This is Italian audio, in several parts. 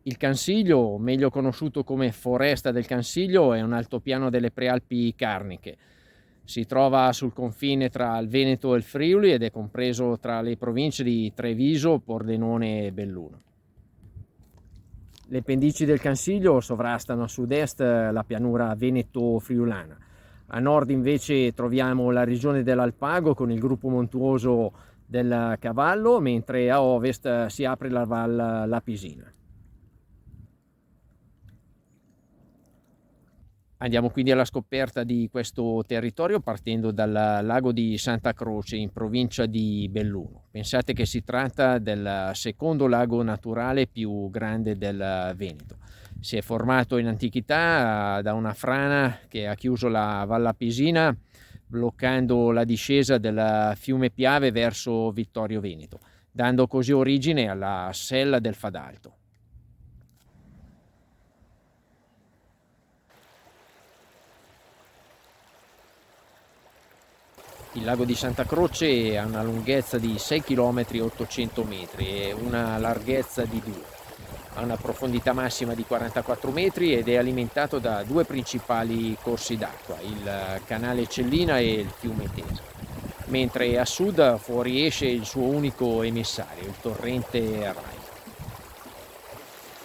Il Cansiglio, meglio conosciuto come Foresta del Cansiglio, è un altopiano delle Prealpi Carniche. Si trova sul confine tra il Veneto e il Friuli ed è compreso tra le province di Treviso, Pordenone e Belluno. Le pendici del Cansiglio sovrastano a sud-est la pianura veneto-friulana. A nord invece troviamo la regione dell'Alpago con il gruppo montuoso del Cavallo, mentre a ovest si apre la Val Lapisina. Andiamo quindi alla scoperta di questo territorio partendo dal lago di Santa Croce in provincia di Belluno. Pensate che si tratta del secondo lago naturale più grande del Veneto. Si è formato in antichità da una frana che ha chiuso la Val Pisina, bloccando la discesa del fiume Piave verso Vittorio Veneto, dando così origine alla sella del Fadalto. Il lago di Santa Croce ha una lunghezza di 6 km e 800 metri e una larghezza di 2. Ha una profondità massima di 44 metri ed è alimentato da due principali corsi d'acqua, il canale Cellina e il fiume Tesa, mentre a sud fuoriesce il suo unico emissario, il torrente Rai.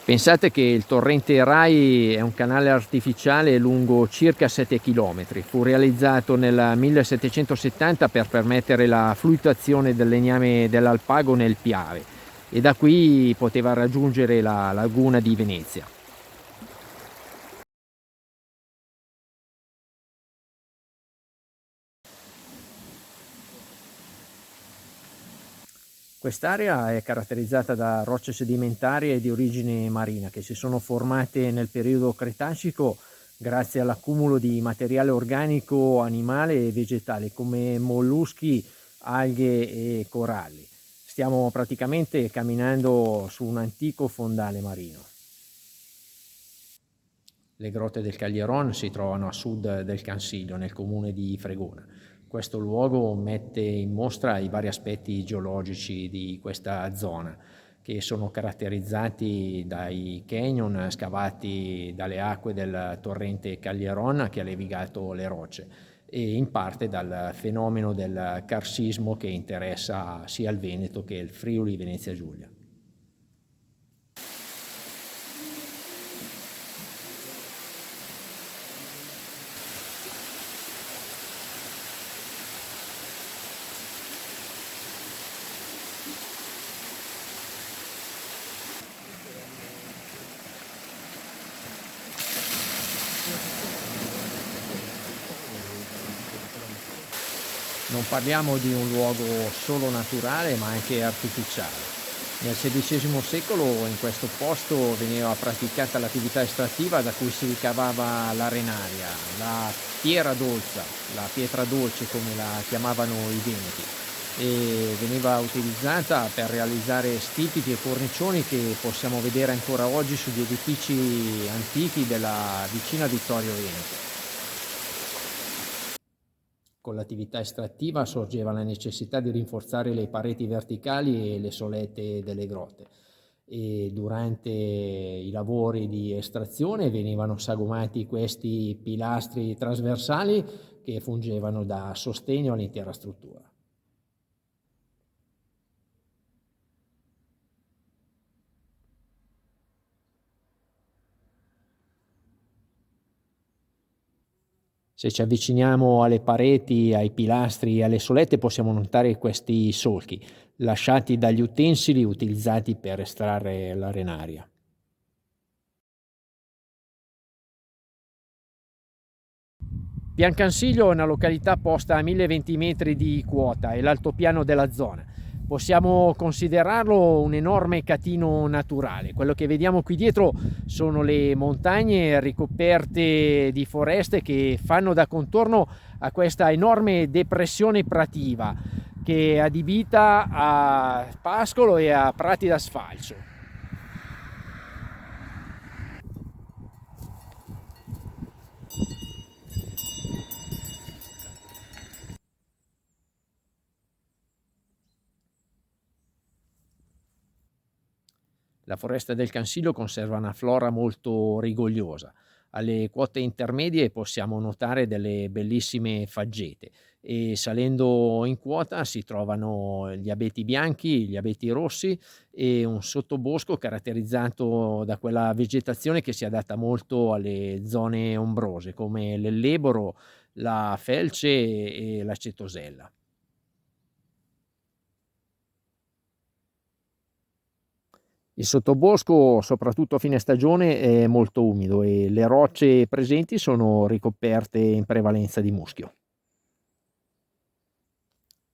Pensate che il torrente Rai è un canale artificiale lungo circa 7 km. Fu realizzato nel 1770 per permettere la fluttazione del legname dell'Alpago nel Piave e da qui poteva raggiungere la laguna di Venezia. Quest'area è caratterizzata da rocce sedimentarie di origine marina che si sono formate nel periodo Cretacico grazie all'accumulo di materiale organico animale e vegetale come molluschi, alghe e coralli. Stiamo praticamente camminando su un antico fondale marino. Le grotte del Caglieron si trovano a sud del Cansiglio, nel comune di Fregona. Questo luogo mette in mostra i vari aspetti geologici di questa zona, che sono caratterizzati dai canyon scavati dalle acque del torrente Caglieron che ha levigato le rocce e in parte dal fenomeno del carsismo che interessa sia il Veneto che il Friuli Venezia Giulia. Non parliamo di un luogo solo naturale ma anche artificiale. Nel XVI secolo in questo posto veniva praticata l'attività estrattiva da cui si ricavava l'arenaria, la piera dolza, la pietra dolce come la chiamavano i veneti, e veniva utilizzata per realizzare stipiti e cornicioni che possiamo vedere ancora oggi sugli edifici antichi della vicina Vittorio Veneto. Con l'attività estrattiva sorgeva la necessità di rinforzare le pareti verticali e le solette delle grotte e durante i lavori di estrazione venivano sagomati questi pilastri trasversali che fungevano da sostegno all'intera struttura. Se ci avviciniamo alle pareti, ai pilastri e alle solette possiamo notare questi solchi, lasciati dagli utensili utilizzati per estrarre l'arenaria. Piancansiglio è una località posta a 1020 metri di quota, è l'altopiano della zona. Possiamo considerarlo un enorme catino naturale. Quello che vediamo qui dietro sono le montagne ricoperte di foreste che fanno da contorno a questa enorme depressione prativa che è adibita a pascolo e a prati da sfalcio. La foresta del Cansiglio conserva una flora molto rigogliosa. Alle quote intermedie possiamo notare delle bellissime faggete e salendo in quota si trovano gli abeti bianchi, gli abeti rossi e un sottobosco caratterizzato da quella vegetazione che si adatta molto alle zone ombrose come l'elleboro, la felce e la cetosella. Il sottobosco, soprattutto a fine stagione, è molto umido e le rocce presenti sono ricoperte in prevalenza di muschio.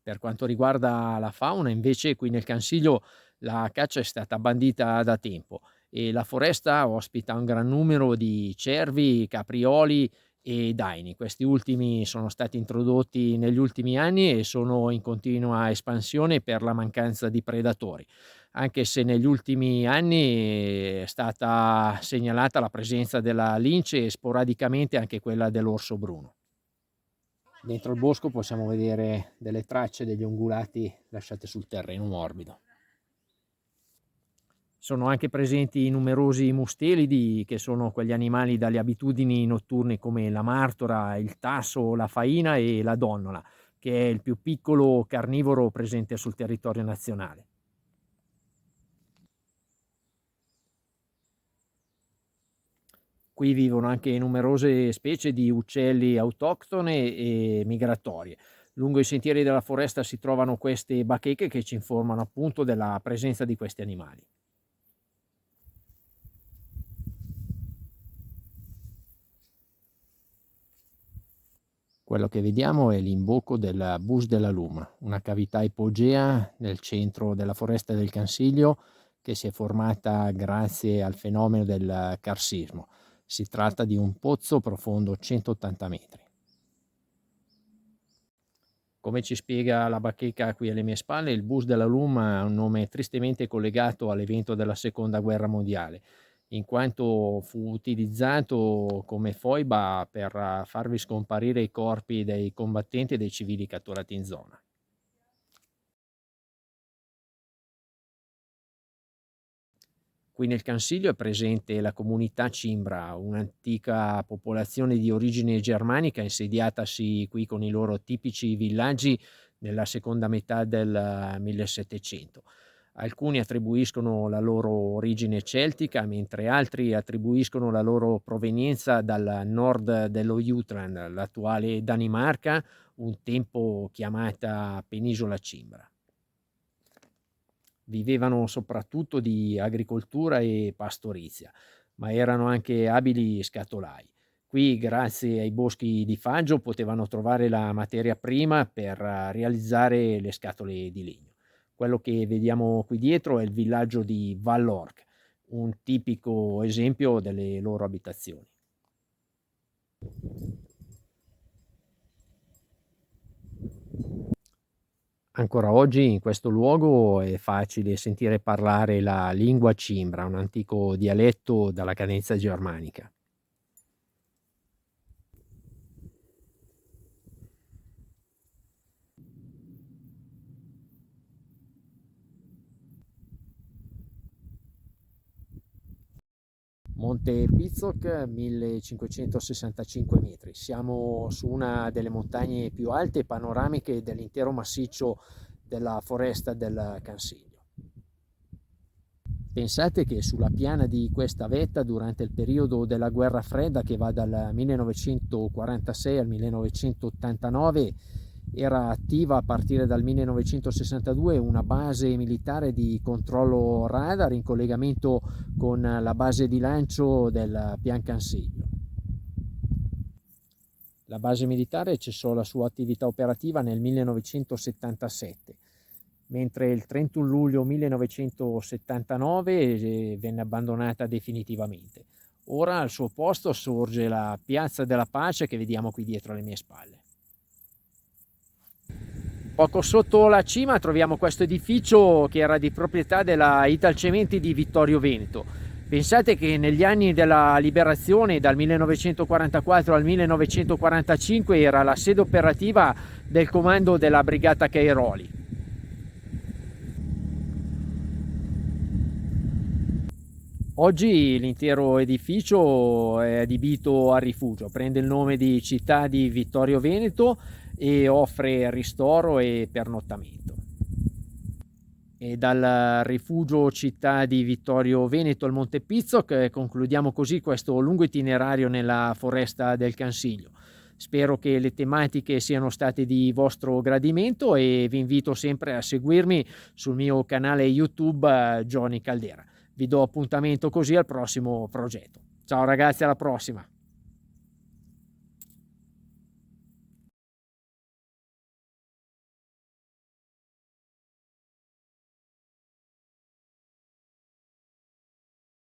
Per quanto riguarda la fauna, invece, qui nel Cansiglio la caccia è stata bandita da tempo e la foresta ospita un gran numero di cervi, caprioli e daini. Questi ultimi sono stati introdotti negli ultimi anni e sono in continua espansione per la mancanza di predatori, anche se negli ultimi anni è stata segnalata la presenza della lince e sporadicamente anche quella dell'orso bruno. Dentro il bosco possiamo vedere delle tracce degli ungulati lasciate sul terreno morbido. Sono anche presenti numerosi mustelidi, che sono quegli animali dalle abitudini notturne come la martora, il tasso, la faina e la donnola, che è il più piccolo carnivoro presente sul territorio nazionale. Qui vivono anche numerose specie di uccelli autoctone e migratorie. Lungo i sentieri della foresta si trovano queste bacheche che ci informano appunto della presenza di questi animali. Quello che vediamo è l'imbocco del Bus della Luma, una cavità ipogea nel centro della foresta del Cansiglio che si è formata grazie al fenomeno del carsismo. Si tratta di un pozzo profondo 180 metri. Come ci spiega la bacheca qui alle mie spalle, il Bus della Luma ha un nome tristemente collegato all'evento della Seconda Guerra Mondiale, in quanto fu utilizzato come foiba per farvi scomparire i corpi dei combattenti e dei civili catturati in zona. Qui nel Cansiglio è presente la comunità cimbra, un'antica popolazione di origine germanica insediatasi qui con i loro tipici villaggi nella seconda metà del 1700. Alcuni attribuiscono la loro origine celtica, mentre altri attribuiscono la loro provenienza dal nord dello Jutland, l'attuale Danimarca, un tempo chiamata Penisola Cimbra. Vivevano soprattutto di agricoltura e pastorizia, ma erano anche abili scatolai. Qui, grazie ai boschi di faggio, potevano trovare la materia prima per realizzare le scatole di legno. Quello che vediamo qui dietro è il villaggio di Vallorc, un tipico esempio delle loro abitazioni. Ancora oggi in questo luogo è facile sentire parlare la lingua cimbra, un antico dialetto dalla cadenza germanica. Monte Pizzoc, 1565 metri. Siamo su una delle montagne più alte e panoramiche dell'intero massiccio della foresta del Cansiglio. Pensate che sulla piana di questa vetta, durante il periodo della guerra fredda che va dal 1946 al 1989, era attiva a partire dal 1962 una base militare di controllo radar in collegamento con la base di lancio del Pian Cansiglio. La base militare cessò la sua attività operativa nel 1977, mentre il 31 luglio 1979 venne abbandonata definitivamente. Ora al suo posto sorge la Piazza della Pace che vediamo qui dietro alle mie spalle. Poco sotto la cima troviamo questo edificio che era di proprietà della Italcementi di Vittorio Veneto. Pensate che negli anni della liberazione, dal 1944 al 1945, era la sede operativa del comando della Brigata Cairoli. Oggi l'intero edificio è adibito a rifugio, prende il nome di Città di Vittorio Veneto e offre ristoro e pernottamento. E dal rifugio Città di Vittorio Veneto al Monte Pizzoc concludiamo così questo lungo itinerario nella foresta del Cansiglio. Spero che le tematiche siano state di vostro gradimento e vi invito sempre a seguirmi sul mio canale YouTube Johnny Caldera. Vi do appuntamento così al prossimo progetto. Ciao ragazzi, alla prossima!